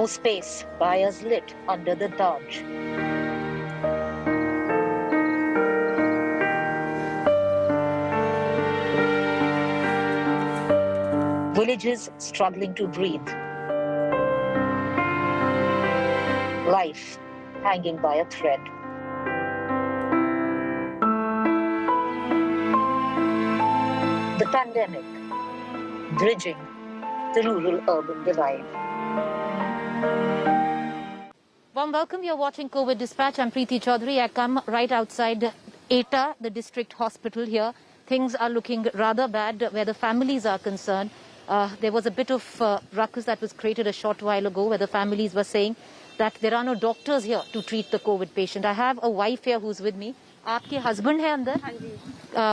No space, fires lit under the Taj. Villages struggling to breathe. Life hanging by a thread. The pandemic, bridging the rural-urban divide. Warm welcome. You're watching COVID Dispatch. I'm Preeti Chaudhary. I come right outside ETA, the district hospital here. Things are looking rather bad where the families are concerned. There was a bit of ruckus that was created a short while ago where the families were saying that there are no doctors here to treat the COVID patient. I have a wife here who's with me. आपके husband है अंदर? हाँ जी,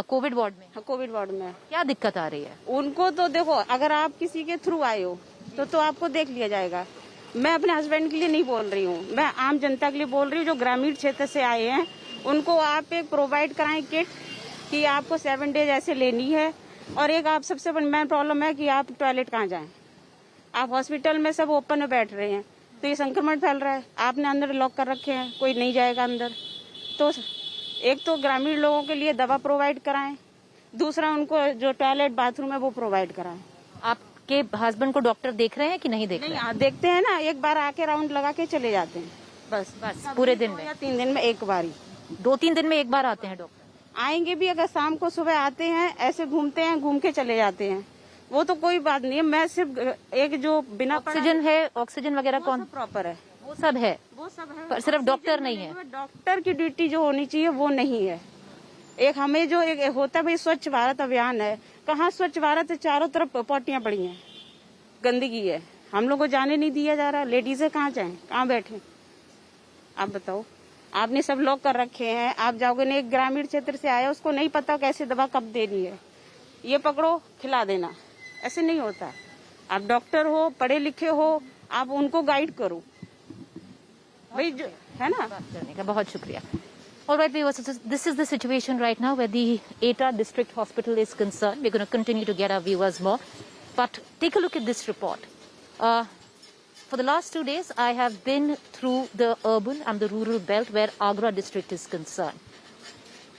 Covid ward में? हाँ, Covid ward में। क्या दिक्कत आ रही है? उनको तो देखो, अगर आप किसी के थ्रू आए हो तो आपको देख लिया जाएगा। मैं अपने हस्बैंड के लिए नहीं बोल रही हूँ, मैं आम जनता के लिए बोल रही हूँ जो ग्रामीण क्षेत्र से आए हैं। उनको आप एक प्रोवाइड कराएं किट कि आपको 7 डेज ऐसे लेनी है। और एक आप सबसे बड़ी मेन प्रॉब्लम है कि आप टॉयलेट कहाँ जाएं। आप हॉस्पिटल में सब ओपन में बैठ रहे हैं तो ये संक्रमण फैल रहा है। आपने अंदर लॉक कर रखे हैं, कोई नहीं जाएगा अंदर। तो एक तो ग्रामीण लोगों के लिए दवा प्रोवाइड कराएं, दूसरा उनको जो टॉयलेट बाथरूम है वो प्रोवाइड कराएं। आपके हस्बैंड को डॉक्टर देख रहे हैं कि नहीं देख रहे हैं? देखते हैं ना, एक बार आके राउंड लगा के चले जाते हैं बस पूरे दिन में? या 3 दिन में एक बार ही। 2-3 दिन में एक बार आते हैं डॉक्टर? आएंगे भी, अगर शाम को सुबह आते हैं, ऐसे घूमते हैं, घूम के चले जाते हैं। वो तो कोई बात नहीं है। मैं सिर्फ एक जो बिना ऑक्सीजन है, ऑक्सीजन वगैरह कौन प्रॉपर है, वो सब है, पर सिर्फ डॉक्टर नहीं है। डॉक्टर की ड्यूटी जो होनी चाहिए वो नहीं है। एक हमें जो एक होता है भाई स्वच्छ भारत अभियान है, कहाँ स्वच्छ भारत? चारों तरफ पॉटियां पड़ी हैं, गंदगी है, हम लोग को जाने नहीं दिया जा रहा। लेडीजें कहाँ जाएं, कहाँ बैठे? आप बताओ। आपने सब लॉक कर रखे हैं। आप जाओगे नहीं, एक ग्रामीण क्षेत्र से आया, उसको नहीं पता कैसे दवा कब देनी है। ये पकड़ो, खिला देना, ऐसे नहीं होता। आप डॉक्टर हो, पढ़े लिखे हो, आप उनको गाइड करो भाई, है ना। बात करने का बहुत शुक्रिया। Alright, viewers, this is the situation right now where the ETA district hospital is concerned. We're going to continue to get our viewers more. But take a look at this report. For the last 2 days, I have been through the urban and the rural belt where Agra district is concerned.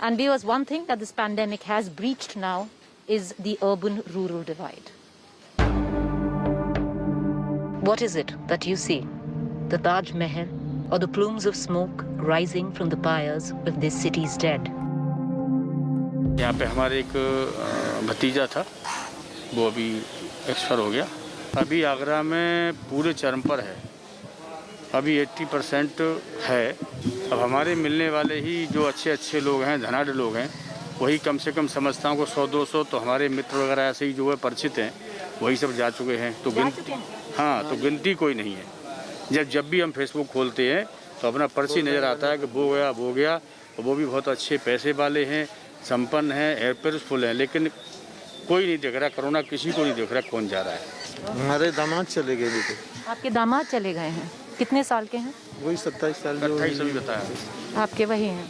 And viewers, one thing that this pandemic has breached now is the urban-rural divide. What is it that you see? The Taj Mahal or the plumes of smoke rising from the pyres of this city's dead? यहाँ पे हमारे एक भतीजा था, वो अभी expire हो गया। अभी आगरा में पूरे चरम पर है, अभी 80% है। अब हमारे मिलने वाले ही जो अच्छे अच्छे लोग हैं, धनाढ़ लोग हैं, वही कम से कम समझता हूँ को 100-200 तो हमारे मित्र वगैरह ऐसे ही जो है परिचित हैं, वही सब जा चुके हैं। तो गिनती, हाँ, तो गिनती कोई नहीं है। जब भी हम फेसबुक खोलते हैं तो अपना पर्ची नज़र आता है कि वो गया, और वो भी बहुत अच्छे पैसे वाले हैं, संपन्न हैं, एयरपेयर्स फुल हैं, लेकिन कोई नहीं देख रहा। कोरोना किसी को नहीं देख रहा कौन जा रहा है। हमारे दामाद चले गए थे। आपके दामाद चले गए हैं? कितने साल के हैं? वही 27 साल। 28 अभी बताया। आपके वही हैं।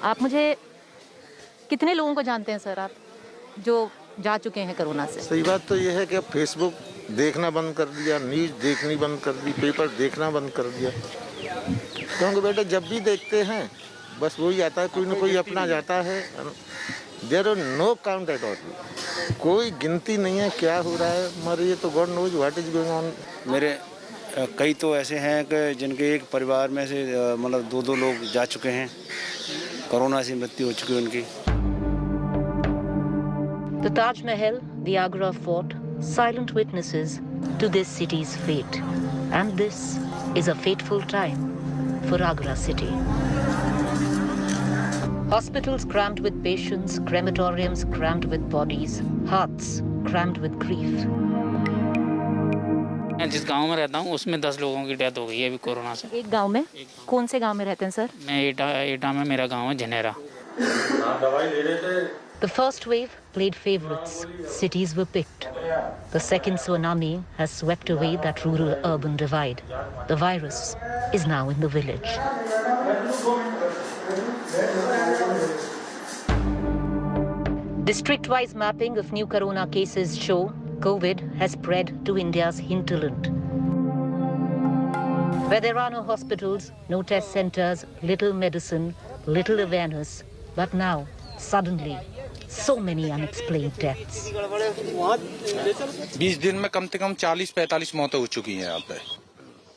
आप मुझे कितने लोगों को जानते हैं सर, आप जो जा चुके हैं कोरोना से? सही बात तो यह है कि अब फेसबुक देखना बंद कर दिया, न्यूज़ देखनी बंद कर दी, पेपर देखना बंद कर दिया। क्योंकि बेटे जब भी देखते हैं बस वही आता है, कोई ना कोई अपना जाता है। There are no count at all, कोई गिनती नहीं है क्या हो रहा है हमारे। ये तो God knows what is going on. मेरे कई तो ऐसे हैं कि जिनके एक परिवार में से मतलब 2-2 लोग जा चुके हैं, कोरोना से मृत्यु हो चुकी है उनकी। The Taj Mahal, the Agra fort, silent witnesses to this city's fate. And this is a fateful time for Agra city. Hospitals crammed with patients, crematoriums crammed with bodies, hearts crammed with grief. मैं जिस गांव में रहता हूं उसमें 10 लोगों की death हो गई है अभी कोरोना से। एक गांव में? कौन से गांव में रहते हैं सर? मैं एटा में, मेरा गांव है झनेरा। The first wave played favorites. Cities were picked. The second tsunami has swept away that rural-urban divide. The virus is now in the village. District-wise mapping of new corona cases show COVID has spread to India's hinterland. Where there are no hospitals, no test centers, little medicine, little awareness, but now, suddenly, so many unexplained deaths. 20 दिन में कम से कम 40-45 मौतें हो चुकी हैं यहाँ पे।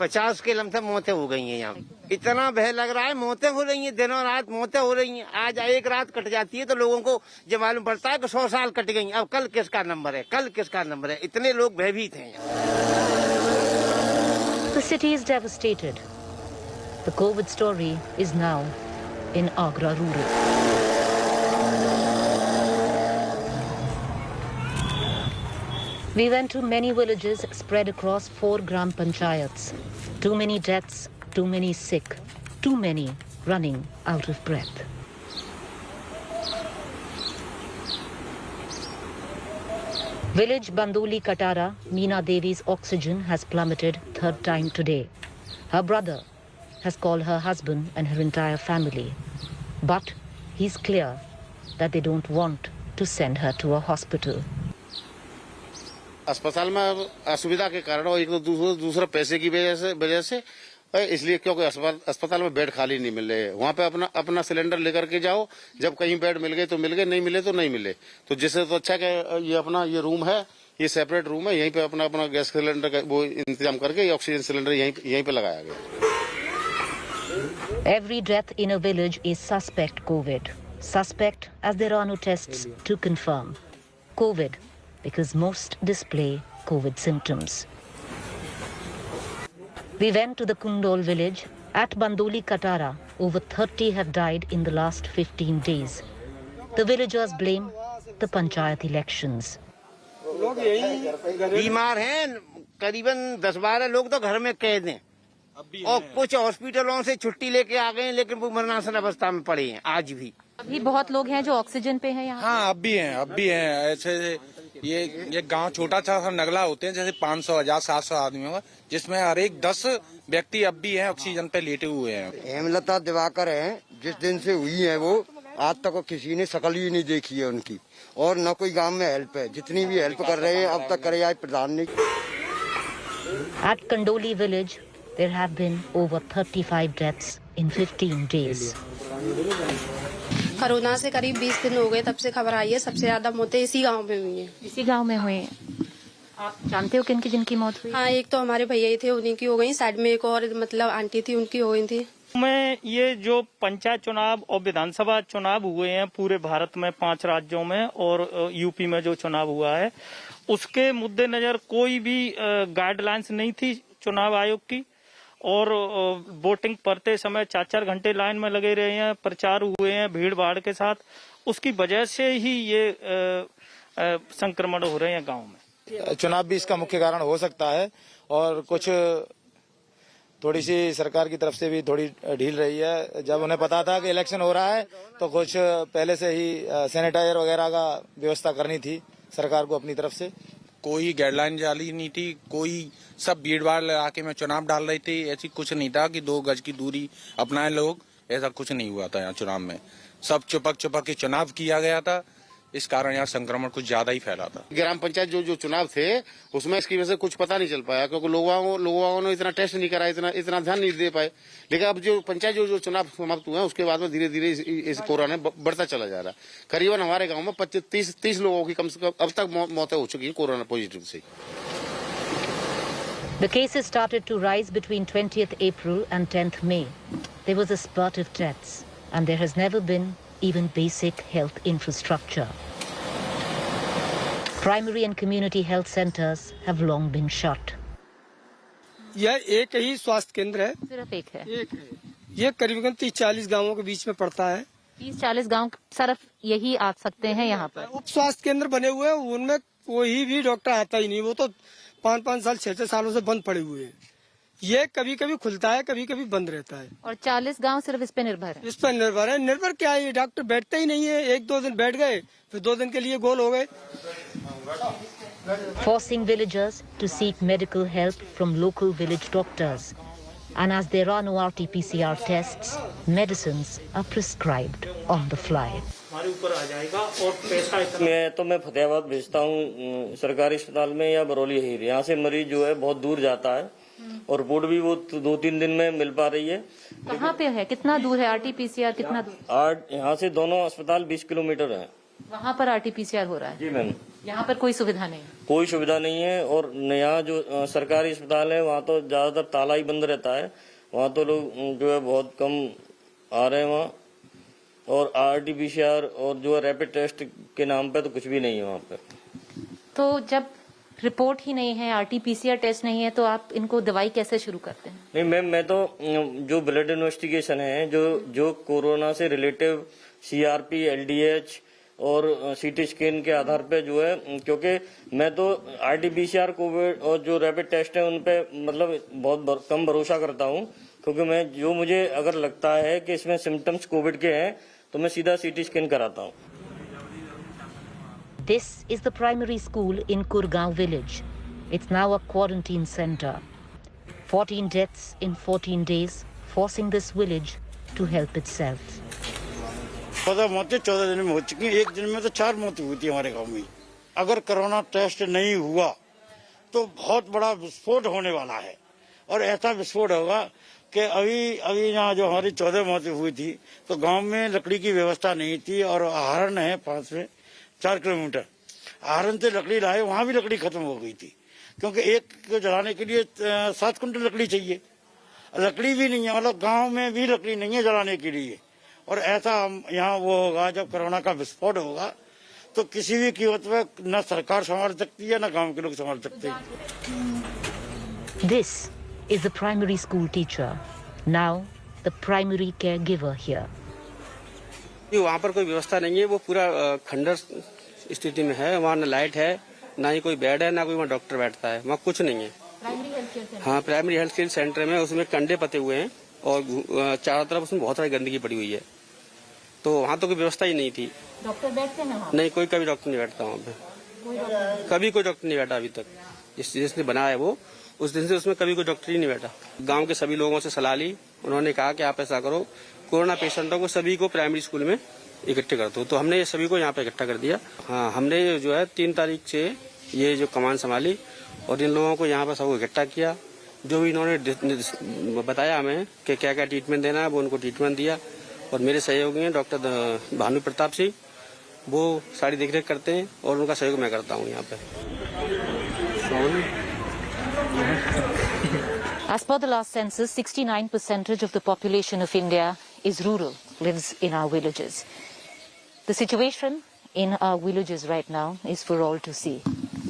50 के लमसम मौतें हो गई हैं यहाँ। इतना भय लग रहा है, मौतें हो रही हैं, दिनों रात मौतें हो रही हैं। आज एक रात कट जाती है तो लोगों को जब मालूम पड़ता है कि 100 साल कट गई। अब कल किसका नंबर है, कल किसका नंबर है, इतने लोग भयभीत हैं। The city is devastated. The COVID story is now in Agra rural. We went to many villages spread across 4 gram panchayats. Too many deaths, too many sick, too many running out of breath. Village Bandoli Katara, Meena Devi's oxygen has plummeted 3rd time today. Her brother has called her husband and her entire family. But he's clear that they don't want to send her to a hospital. अस्पताल में असुविधा के कारण और एक तो दूसरा पैसे की वजह से इसलिए क्योंकि अस्पताल में बेड खाली नहीं मिल रहे। वहाँ पे अपना सिलेंडर लेकर के जाओ, जब कहीं बेड मिल गए तो मिल गए, नहीं मिले तो नहीं मिले। तो जिससे तो अच्छा कि ये रूम है, ये सेपरेट रूम है, यहीं पे अपना गैस सिलेंडर का वो इंतजाम करके ऑक्सीजन सिलेंडर यहीं पे लगाया गया। Every death in a village is suspect COVID. Suspect as there are no tests to confirm. COVID because most display COVID symptoms. We went to the Kundol village. At Bandoli Katara, over 30 have died in the last 15 days. The villagers blame the panchayat elections. बीमार हैं, करीबन 10-12 लोग तो घर में कैद हैं और कुछ हॉस्पिटलों से छुट्टी लेके आ गए, लेकिन वो मरणासन अवस्था में पड़े हैं आज भी। अभी बहुत लोग हैं जो ऑक्सीजन पे हैं यहाँ। हाँ, अब भी हैं। ऐसे ये गांव छोटा सा नगला होते हैं, जैसे 500, 1000, 700 आदमियों का, जिसमें हर एक 10 व्यक्ति अब भी हैं ऑक्सीजन पे लेटे हुए हैं। हेमलता दिवाकर हैं, जिस दिन से हुई है वो आज तक किसी ने शकल ही नहीं देखी है उनकी, और न कोई गांव में हेल्प है। जितनी भी हेल्प कर रहे हैं अब तक करे आए प्रधान ने। At Kandoli village, there have been over 35 deaths in 15 days. Corona से करीब 20 दिन हो गए, तब से खबर आई है सबसे ज्यादा मौतें इसी गांव में हुई हैं। इसी गांव में हुए हैं। आप जानते हो किनकी जिनकी मौत हुई? हाँ, एक तो हमारे भैया ही थे, उन्हीं की हो गई। साइड में एक और मतलब आंटी थी, उनकी हो गई थी। में ये जो पंचायत चुनाव और विधानसभा चुनाव हुए हैं पूरे भारत में 5 राज्यों में और यूपी में जो चुनाव हुआ है, उसके मुद्देनजर कोई भी गाइडलाइंस नहीं थी चुनाव आयोग की, और वोटिंग करते समय 4-4 घंटे लाइन में लगे रहे हैं, प्रचार हुए हैं भीड़ भाड़ के साथ। उसकी वजह से ही ये संक्रमण हो रहे हैं गांव में। चुनाव भी इसका मुख्य कारण हो सकता है, और कुछ थोड़ी सी सरकार की तरफ से भी थोड़ी ढील रही है। जब उन्हें पता था कि इलेक्शन हो रहा है तो कुछ पहले से ही सैनिटाइजर वगैरह का व्यवस्था करनी थी सरकार को अपनी तरफ से। कोई गाइडलाइन जारी नहीं थी, कोई सब भीड़ भाड़ लगा के में चुनाव डाल रहे थे। ऐसी कुछ नहीं था कि 2 गज की दूरी अपनाए लोग, ऐसा कुछ नहीं हुआ था यहाँ चुनाव में। सब चुपक के चुनाव किया गया था, इस कारण यहाँ संक्रमण कुछ ज्यादा ही फैला था। ग्राम पंचायत जो चुनाव थे उसमें इसकी वजह से कुछ पता नहीं चल पाया, क्योंकि लोगों ने इतना टेस्ट नहीं करा, इतना ध्यान नहीं दे पाए। लेकिन अब जो पंचायत जो चुनाव समाप्त हुए हैं उसके बाद में धीरे धीरे इस कोरोना बढ़ता चला जा रहा है। करीबन हमारे गाँव में 25-30 लोगों की कम से कम अब तक मौतें हो चुकी है कोरोना पॉजिटिव से। The cases started to rise between 20th April and 10th May. There was a spurt of deaths, and there has never been even basic health infrastructure. Primary and community health centers have long been shut. यह एक ही स्वास्थ्य केंद्र है, सिर्फ एक है। ये करीबन 30-40 गांवों के बीच में पड़ता है। 30-40 गांव सिर्फ यही आ सकते हैं यहाँ पर। उप स्वास्थ्य केंद्र बने हुए हैं, उनमें कोई भी डॉक्टर आता ही नहीं। वो तो 5-5 साल 6-6 सालों से बंद पड़े हुए हैं। ये कभी कभी खुलता है, कभी कभी बंद रहता है। और 40 गांव सिर्फ इस पे निर्भर है। इस पर निर्भर है। निर्भर क्या है, ये डॉक्टर बैठते ही नहीं है। 1-2 दिन बैठ गए, फिर 2 दिन के लिए गोल हो गए। Forcing villagers to seek medical help from local village doctors. And as there are no RT-PCR tests, medicines are prescribed on the fly. हमारे ऊपर आ जाएगा और पैसा इतना। मैं फतेहाबाद भेजता हूँ सरकारी अस्पताल में या बरौली हीर। यहाँ से मरीज जो है बहुत दूर जाता है और रिपोर्ट भी वो 2-3 दिन में मिल पा रही है। कहाँ पे है, कितना दूर है आरटीपीसीआर, कितना दूर? यहाँ से दोनों अस्पताल 20 किलोमीटर है। वहाँ पर आरटीपीसीआर हो रहा है? जी मैम। यहाँ पर कोई सुविधा नहीं है? कोई सुविधा नहीं है। और यहाँ जो सरकारी अस्पताल है वहाँ तो ज्यादातर ताला ही बंद रहता है। वहाँ तो लोग जो है बहुत कम आ रहे हैं वहाँ। और आरटीपीसीआर और जो है रैपिड टेस्ट के नाम पे तो कुछ भी नहीं है वहाँ पे। तो जब रिपोर्ट ही नहीं है, आरटीपीसीआर टेस्ट नहीं है, तो आप इनको दवाई कैसे शुरू करते हैं? नहीं मैम, मैं तो जो ब्लड इन्वेस्टिगेशन है, जो कोरोना से रिलेटिव सीआरपी, एलडीएच और सीटी स्कैन के आधार पे जो है, क्योंकि मैं तो आरटीपीसीआर, कोविड और जो रैपिड टेस्ट है उन पे मतलब बहुत कम भरोसा करता हूँ। क्योंकि मुझे अगर लगता है कि इसमें सिम्टम्स कोविड के हैं तो मैं सीधा सीटी स्कैन कराता हूँ। This is the primary school in Kurgaon village. It's now a quarantine center. 14 deaths in 14 days, forcing this village to help itself. 14 मौतें 14 दिन में हो चुकी हैं। एक दिन में तो 4 मौतें हुई थी हमारे गांव में। अगर कोरोना टेस्ट नहीं हुआ तो बहुत बड़ा विस्फोट होने वाला है। और ऐसा विस्फोट होगा कि अभी यहाँ जो हमारी 14 मौतें हुई थी तो गांव में लकड़ी की व्यवस्था नहीं थी। और आहरण है पास में 4 किलोमीटर, आहरण से लकड़ी लाए, वहाँ भी लकड़ी खत्म हो गई थी। क्योंकि एक को जलाने के लिए 7 कुंटल लकड़ी चाहिए। लकड़ी भी नहीं है, मतलब गांव में भी लकड़ी नहीं है जलाने के लिए। और ऐसा यहाँ वो होगा जब कोरोना का विस्फोट होगा तो किसी भी कीमत पे न सरकार संभाल सकती है न गांव के लोग संभाल सकते हैं। This is the primary school teacher, now the primary caregiver here. वहाँ पर कोई व्यवस्था नहीं है, वो पूरा खंडर स्थिति में है। वहाँ न लाइट है, ना ही कोई बेड है, ना कोई वहाँ डॉक्टर बैठता है, वहाँ कुछ नहीं है। हाँ, प्राइमरी हेल्थ केयर सेंटर में उसमें कंडे पते हुए हैं और चारों तरफ उसमें बहुत सारी गंदगी पड़ी हुई है। तो वहाँ तो कोई व्यवस्था ही नहीं थी। डॉक्टर बैठते हैं वहाँ? नहीं, कभी डॉक्टर नहीं बैठता वहाँ पे। कभी कोई डॉक्टर नहीं बैठा अभी तक। जिसने बनाया है वो, उस दिन से उसमें कभी कोई डॉक्टर ही नहीं बैठा। गांव के सभी लोगों से सलाह ली, उन्होंने कहा कि आप ऐसा करो, कोरोना पेशेंटों को सभी को प्राइमरी स्कूल में इकट्ठे कर दो। तो हमने सभी को यहाँ पे इकट्ठा कर दिया। हाँ, हमने जो है 3 तारीख से ये जो कमान संभाली और इन लोगों को यहाँ पर सबको इकट्ठा किया। जो भी इन्होंने बताया हमें कि क्या क्या ट्रीटमेंट देना है, वो उनको ट्रीटमेंट दिया। और मेरे सहयोगी हैं डॉक्टर भानु प्रताप सिंह, वो सारी देखरेख करते हैं और उनका सहयोग मैं करता हूँ यहाँ पे। As per the last census, 69% of the population of India is rural, lives in our villages. The situation in our villages right now is for all to see.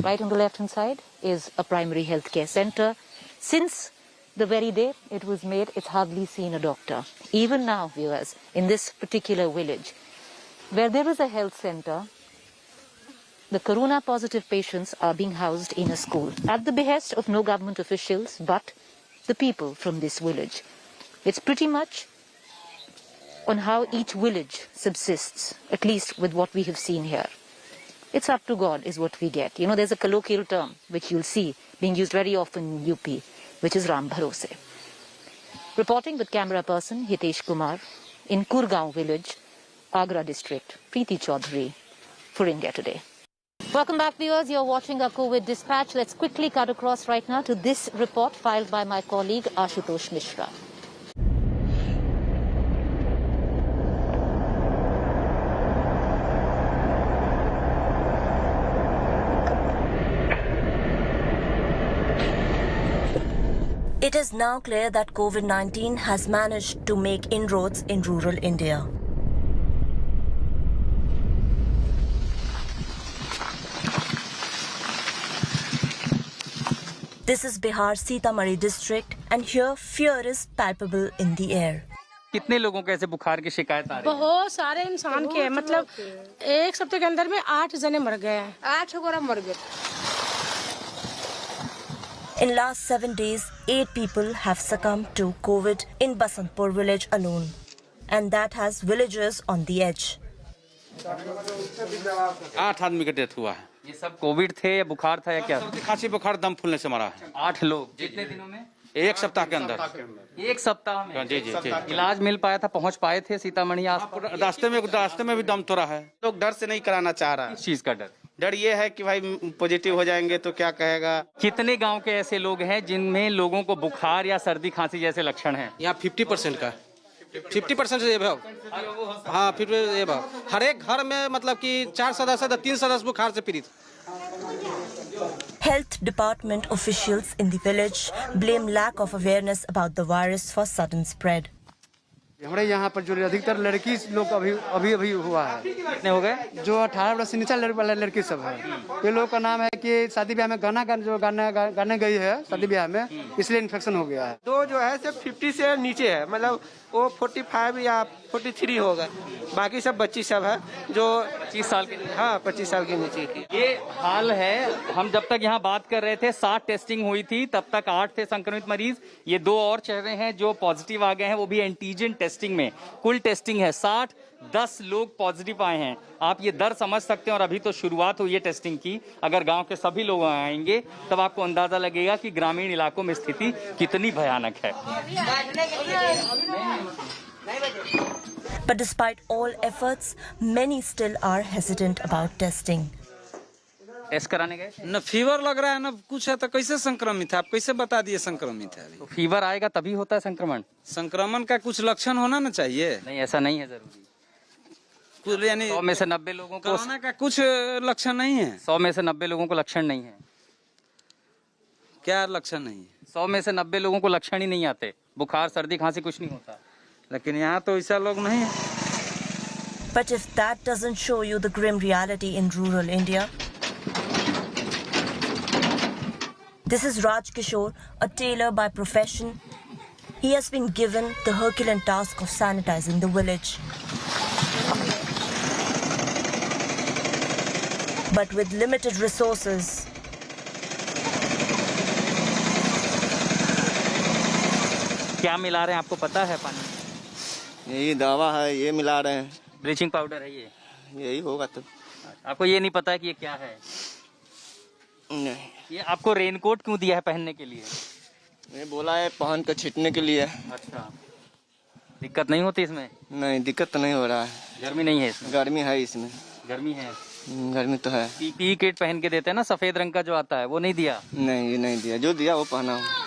Right on the left-hand side is a primary health care center. Since the very day it was made, it's hardly seen a doctor. Even now, viewers, in this particular village, where there is a health center, the corona-positive patients are being housed in a school at the behest of no government officials, but the people from this village. It's pretty much on how each village subsists, at least with what we have seen here. It's up to God is what we get. You know, there's a colloquial term which you'll see being used very often in UP, which is Ram Bharose. Reporting with camera person Hitesh Kumar in Kurgaon village, Agra district, Preeti Chaudhary for India Today. Welcome back, viewers. You're watching our COVID Dispatch. Let's quickly cut across right now to this report filed by my colleague Ashutosh Mishra. It is now clear that COVID-19 has managed to make inroads in rural India. This is Bihar's Sitamarhi district, and here fear is palpable in the air. कितने लोगों को ऐसे बुखार की शिकायत आ रही है? बहुत सारे इंसान के हैं, मतलब एक सप्ताह के अंदर में 8 जने मर गए हैं। 8 गोरा मर गए। In last 7 days, 8 people have succumbed to COVID in Basantpur village alone, and that has villagers on the edge. 8 आदमी का डेथ हुआ है। ये सब कोविड थे या बुखार था या क्या? खांसी बुखार दम फूलने से मरा है। 8 लोग कितने दिनों में? 1 सप्ताह के अंदर। 1 सप्ताह में? जी जी जी। इलाज मिल पाया था, पहुंच पाए थे सीतामढ़ी? रास्ते में भी दम तोड़ा है। लोग डर से नहीं कराना चाह रहा है। किस चीज का डर? डर ये है कि भाई पॉजिटिव हो जाएंगे तो क्या कहेगा। कितने गांव के ऐसे लोग हैं जिनमें लोगों को बुखार या सर्दी खांसी जैसे लक्षण हैं? यहाँ 50% का 50% से ये भाव। हाँ 50% ये भाव। हर एक घर में मतलब कि 4 सदस्य 3 सदस्य बुखार से पीड़ित। Health department officials in the village blame lack of awareness about the virus for sudden spread. हमारे यहाँ पर जो अधिकतर लड़की लोग अभी हुआ है। कितने हो गए? जो 18 वर्ष से नीचे वाले लड़की सब है। ये लोग का नाम है कि शादी ब्याह में गाने गई है शादी ब्याह में, इसलिए इन्फेक्शन हो गया है। दो जो है सिर्फ 50 से नीचे है, मतलब वो 45 या 43 होगा, बाकी सब बच्ची सब है जो 25 साल के। हाँ 25 साल के नीचे की। ये हाल है। हम जब तक यहाँ बात कर रहे थे 60 टेस्टिंग हुई थी, तब तक 8 थे संक्रमित मरीज। ये 2 और चेहरे हैं जो पॉजिटिव आ गए हैं, वो भी एंटीजन टेस्टिंग में। कुल टेस्टिंग है 60, 10 लोग पॉजिटिव आए हैं। आप ये दर समझ सकते हैं और अभी तो शुरुआत हुई है टेस्टिंग की। अगर गांव के सभी लोग आएंगे तब आपको अंदाजा लगेगा कि ग्रामीण इलाकों में स्थिति कितनी भयानक है। But despite all efforts, many still are hesitant about testing. Test कराने गए? न फीवर लग रहा है न कुछ है, तो कैसे संक्रमित है? आप कैसे बता दिए संक्रमित है? तो फीवर आएगा तभी होता है संक्रमण। संक्रमण का कुछ लक्षण होना न चाहिए। नहीं, ऐसा नहीं है जरूरी। कुल यानी 100 में से 90 लोगों को कोरोना का कुछ लक्षण नहीं है। 100 में से 90 लोगों को लक्षण नहीं है। क्या लक्षण नहीं है? 100 में से 90 लोगों को लक्षण ही नहीं आते। बुखार सर्दी खांसी कुछ नहीं होता। लेकिन यहाँ तो ऐसा लोग नहीं है। But if that doesn't show you the grim reality in rural India, this is Raj Kishore, a tailor by profession. He has been given the Herculean task of sanitizing the village. But with limited resources, क्या मिला रहे हैं आपको पता है? पानी यही दवा है, ये मिला रहे हैं। ब्लीचिंग पाउडर है ये? यही होगा तो। आपको ये नहीं पता है कि ये क्या है? नहीं। ये आपको रेनकोट क्यों दिया है पहनने के लिए? ये बोला है पहन कर छिटने के लिए। अच्छा, दिक्कत नहीं होती इसमें? नहीं, दिक्कत तो नहीं हो रहा है। गर्मी नहीं है इसमें? गर्मी है इसमें। गर्मी है? गर्मी तो है। पीपीई किट पहन के देते हैं ना, सफेद रंग का जो आता है, वो नहीं दिया? नहीं, ये नहीं दिया। जो दिया वो पहना हूँ।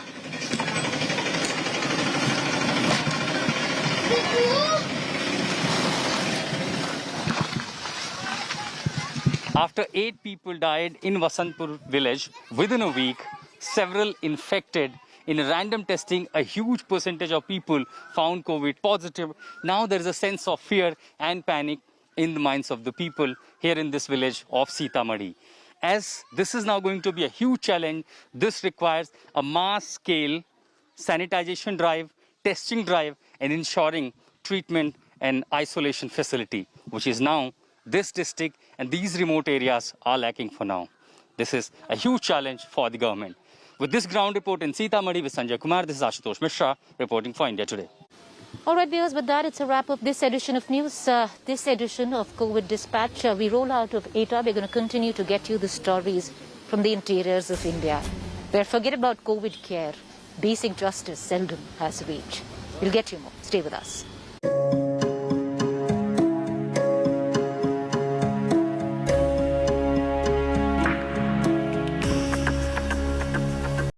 After 8 people died in Vasantpur village within a week, several infected. In random testing, a huge percentage of people found COVID positive. Now there is a sense of fear and panic in the minds of the people here in this village of Sitamarhi. As this is now going to be a huge challenge, this requires a mass-scale sanitization drive, testing drive, and ensuring treatment and isolation facility, which is now this district and these remote areas are lacking for now. This is a huge challenge for the government. With this ground report in Sitamarhi with Sanjay Kumar, this is Ashutosh Mishra reporting for India Today. All right, viewers, with that, it's a wrap of this edition of news, this edition of COVID Dispatch. We roll out of ETA. We're going to continue to get you the stories from the interiors of India, where forget about COVID care, basic justice seldom has reached. We'll get you more. Stay with us.